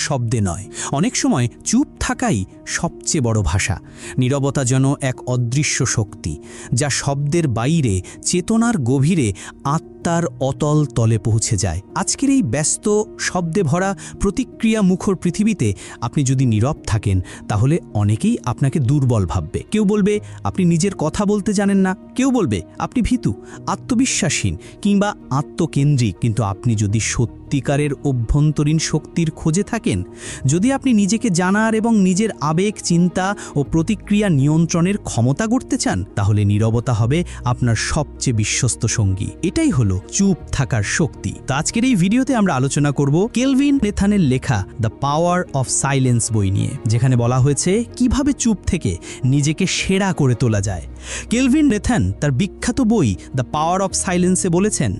শব্দে নয়। অনেক সময় চুপ থাকাই সবচেয়ে বড় ভাষা। নীরবতা যেন এক অদৃশ্য শক্তি, যা শব্দের বাইরে, চেতনার গভীরে, আত্মার অতল তলে পৌঁছে যায়। আজকের এই ব্যস্ত, শব্দে ভরা, প্রতিক্রিয়া মুখর পৃথিবীতে আপনি যদি নীরব থাকেন, তাহলে অনেকেই আপনাকে দুর্বল ভাববে। কেউ বলবে আপনি নিজের কথা বলতে জানেন না, কেউ বলবে আপনি ভীতু, আত্মবিশ্বাসহীন কিংবা আত্মকেন্দ্রিক। কিন্তু আপনি যদি সত্যিকারের অভ্যন্তরীণ শক্তির খোঁজে থাকেন, যদি আপনি নিজেকে জানার এবং নিজের আবেগ, চিন্তা ও প্রতিক্রিয়া নিয়ন্ত্রণের ক্ষমতা গড়তে চান, তাহলে নীরবতা হবে আপনার সবচেয়ে বিশ্বস্ত সঙ্গী। এটাই হলো চুপ থাকার শক্তি। তো আজকের এই ভিডিওতে আমরা আলোচনা করব কেলভিন নেথানের লেখা দ্য পাওয়ার অফ সাইলেন্স বই নিয়ে, যেখানে বলা হয়েছে কিভাবে চুপ থেকে নিজেকে সেরা করে তোলা যায়। কেলভিন নেথান তার বিখ্যাত বই দ্য পাওয়ার অফ সাইলেন্সে বলেছেন,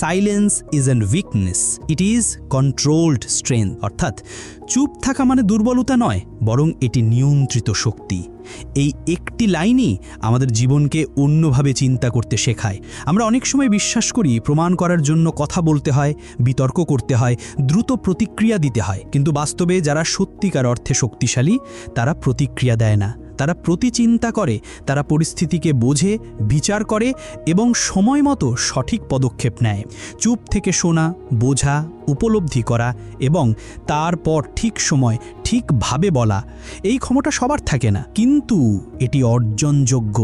silence is an weakness, it is controlled strength. অর্থাৎ চুপ থাকা মানে দুর্বলতা নয়, বরং এটি নিয়ন্ত্রিত শক্তি। এই একটি লাইনই আমাদের জীবনকে অন্যভাবে চিন্তা করতে শেখায়। আমরা অনেক সময় বিশ্বাস করি প্রমাণ করার জন্য কথা বলতে হয়, বিতর্ক করতে হয়, দ্রুত প্রতিক্রিয়া দিতে হয়। কিন্তু বাস্তবে যারা সত্যিকার অর্থে শক্তিশালী, তারা প্রতিক্রিয়া দেয় না, তারা প্রতিচিন্তা করে, তারা পরিস্থিতিকে বোঝে, বিচার করে এবং সময় মতো সঠিক পদক্ষেপ নেয়। চুপ থেকে শোনা, বোঝা, উপলব্ধি করা এবং তারপর ঠিক সময় ঠিকভাবে বলা, এই ক্ষমতা সবার থাকে না, কিন্তু এটি অর্জনযোগ্য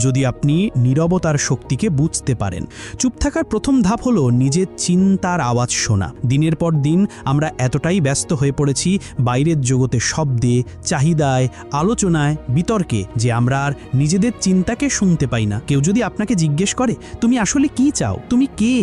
যদি আপনি নীরবতার শক্তিকে বুঝতে পারেন। চুপ থাকার প্রথম ধাপ হলো নিজের চিন্তার আওয়াজ শোনা। দিনের পর দিন আমরা এতটাই ব্যস্ত হয়ে পড়েছি বাইরের জগতে, শব্দে, চাহিদায়, আলোচনায়, বিতর্কে, যে আমরা আর নিজেদের চিন্তাকে শুনতে পাই না। কেউ যদি আপনাকে জিজ্ঞেস করে তুমি আসলে কি চাও, তুমি কে,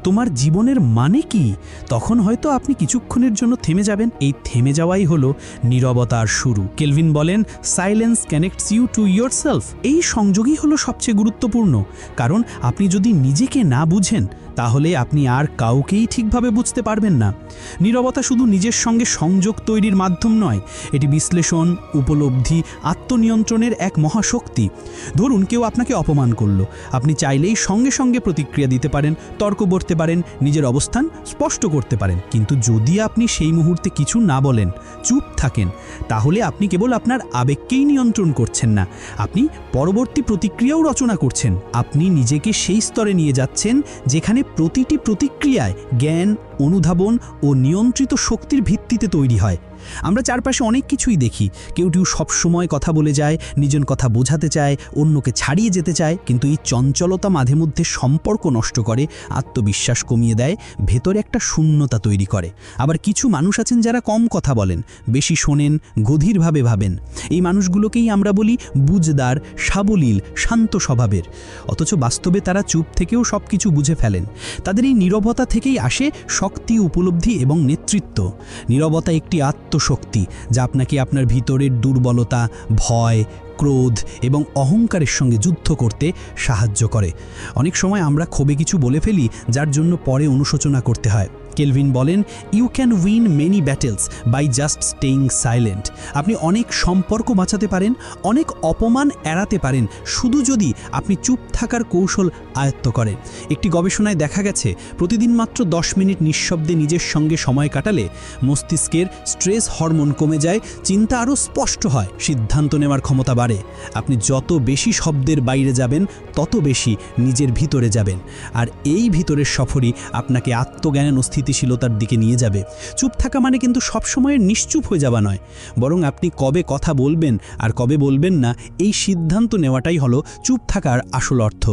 তোমার জীবনের মানে কি, তখন হয়তো আপনি কিছুক্ষণের জন্য থেমে যাবেন। এই থেমে যাওয়াই হলো নীরবতার শুরু। কেলভিন বলেন, silence connects you to yourself. এই সংযোগই হলো সবচেয়ে গুরুত্বপূর্ণ, কারণ আপনি যদি নিজেকে না বুঝেন, তাহলে আপনি আর কাউকেই ঠিকভাবে বুঝতে পারবেন না। নীরবতা শুধু নিজের সঙ্গে সংযোগ তৈরির মাধ্যম নয়, এটি বিশ্লেষণ, উপলব্ধি, আত্মনিয়ন্ত্রণের এক মহাশক্তি। ধরুন কেউ আপনাকে অপমান করলো, আপনি চাইলেই সঙ্গে সঙ্গে প্রতিক্রিয়া দিতে পারেন, তর্ক করতে পারেন, নিজের অবস্থান স্পষ্ট করতে পারেন। কিন্তু যদি আপনি সেই মুহূর্তে কিছু না বলেন, চুপ থাকেন, তাহলে আপনি কেবল আপনার আবেগকেই নিয়ন্ত্রণ করছেন না, আপনি পরবর্তী প্রতিক্রিয়াও রচনা করছেন। আপনি নিজেকে সেই স্তরে নিয়ে যাচ্ছেন যেখানে প্রতিটি প্রতিক্রিয়ায় জ্ঞান, অনুধাবন ও নিয়ন্ত্রিত শক্তির ভিত্তিতে তৈরি হয়। আমরা চারপাশে অনেক কিছুই দেখি। কেউ সবসময় কথা বলে যায়, নিজের কথা বোঝাতে চায়, অন্যকে ছাড়িয়ে যেতে চায়, কিন্তু এই চঞ্চলতা মাঝে মধ্যে সম্পর্ক নষ্ট করে, আত্মবিশ্বাস কমিয়ে দেয়, ভেতরে একটা শূন্যতা তৈরি করে। আবার কিছু মানুষ আছেন যারা কম কথা বলেন, বেশি শোনেন, গভীরভাবে ভাবেন। এই মানুষগুলোকেই আমরা বলি বুঝদার, সাবলীল, শান্ত স্বভাবের। অথচ বাস্তবে তারা চুপ থেকেও সব কিছু বুঝে ফেলেন। তাদের এই নীরবতা থেকেই আসে শক্তি, উপলব্ধি এবং নেতৃত্ব। নীরবতা একটি আত্মশক্তি, যা আপনাকে আপনার ভিতরের দুর্বলতা, ভয়, ক্রোধ এবং অহংকারের সঙ্গে যুদ্ধ করতে সাহায্য করে। অনেক সময় আমরা ক্ষোভে কিছু বলে ফেলি, যার জন্য পরে অনুশোচনা করতে হয়। কেলভিন বলেন, you can win many battles by just staying silent. আপনি অনেক সম্পর্ক বাঁচাতে পারেন, অনেক অপমান এড়াতে পারেন, শুধু যদি আপনি চুপ থাকার কৌশল আয়ত্ত করেন। একটি গবেষণায় দেখা গেছে, প্রতিদিন মাত্র 10 মিনিট নিঃশব্দে নিজের সঙ্গে সময় কাটালে মস্তিষ্কের স্ট্রেস হরমোন কমে যায়, চিন্তা আরও স্পষ্ট হয়, সিদ্ধান্ত নেওয়ার ক্ষমতা বাড়ে। আপনি যত বেশি শব্দের বাইরে যাবেন, তত বেশি নিজের ভিতরে যাবেন, আর এই ভিতরের সফরই আপনাকে আত্মজ্ঞানের স্থিতিশীলতার দিকে নিয়ে যাবে। চুপ থাকা মানে কিন্তু সবসময় নিশ্চুপ হয়ে যাওয়া নয়, বরং আপনি কবে কথা বলবেন আর কবে বলবেন না, এই সিদ্ধান্ত নেওয়াটাই হলো চুপ থাকার আসল অর্থ।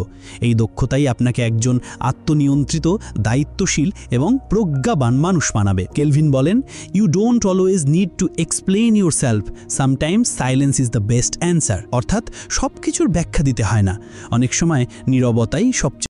এই দক্ষতাই আপনাকে একজন আত্মনিয়ন্ত্রিত, দায়িত্বশীল এবং প্রজ্ঞাবান মানুষ বানাবে। কেলভিন বলেন, you don't always need to explain yourself, sometimes silence is the best answer. অর্থাৎ সব কিছুর ব্যাখ্যা দিতে হয় না, অনেক সময় নীরবতাই সবচেয়ে